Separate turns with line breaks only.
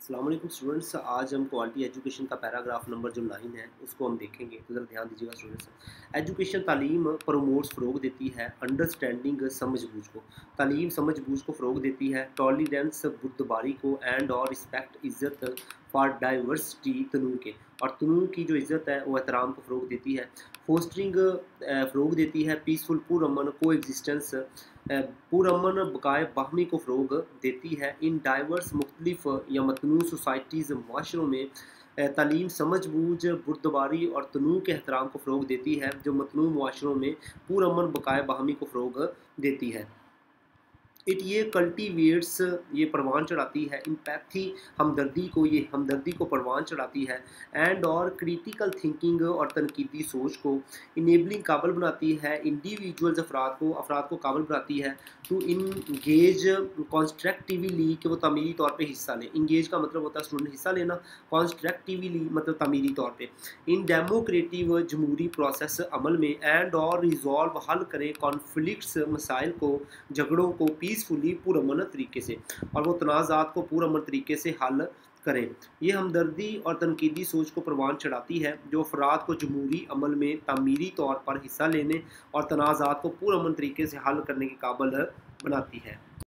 अस्सलाम वालेकुम स्टूडेंट्स। आज हम क्वालिटी एजुकेशन का पैराग्राफ नंबर जो 9 है उसको हम देखेंगे, तो ज़रा ध्यान दीजिएगा स्टूडेंट्स। एजुकेशन तालीम प्रमोट्स फ़रोग देती है अंडरस्टैंडिंग समझ-बूझ को। तालीम समझ-बूझ को फ़रोग देती है, टॉलरेंस बुर्दबारी को एंड और रिस्पेक्ट इज़्ज़त फॉर डाइवर्सिटी तनूع के, और तनूع की जो इज़्ज़त है वो एहतराम को फ़रोग देती है। फोस्टरिंग फ़रोग देती है पीसफुल पुरअमन को एग्जिस्टेंस, पुरअमन बकाए बाहमी को फ़रोग देती है। इन डाइवर्स मुख्तलिफ या मतनूع सोसाइटीज़ माशरों में तालीम समझ-बूझ, बुर्दबारी और तनूع के एहतराम को फ़रोग देती है, जो मतनूع माशरों में पुरअमन बकाए बाहमी को फ़रोग देती है। ये कल्टीवेट्स, ये परवान चढ़ाती है एम्पैथी, हमदर्दी को, ये हमदर्दी को परवान चढ़ाती है। एंड और क्रिटिकल थिंकिंग और तनकीदी सोच को इनेबलिंग काबिल बनाती है। इंडिविजुअल्स अफराद को काबिल बनाती है टू इंगेज कॉन्स्ट्रक्टिवली, कि वो तामीरी तौर पे हिस्सा लें। इंगेज का मतलब होता है स्टूडेंट हिस्सा लेना, कॉन्स्ट्रक्टिवली मतलब तामीरी तौर पे। इन डेमोक्रेटिव जमहूरी प्रोसेस अमल में एंड और रिजॉल्व हल करें कॉन्फ्लिक्ट्स मसाइल को, झगड़ों को पीसफुली पुरअमन तरीके से, और वो तनाज़ात को पुरअमन तरीके से हल करें। ये हमदर्दी और तनकीदी सोच को परवान चढ़ाती है, जो अफराद को जमहूरी अमल में तामीरी तौर पर हिस्सा लेने और तनाज़ात को पुरअमन तरीके से हल करने के काबिल बनाती है।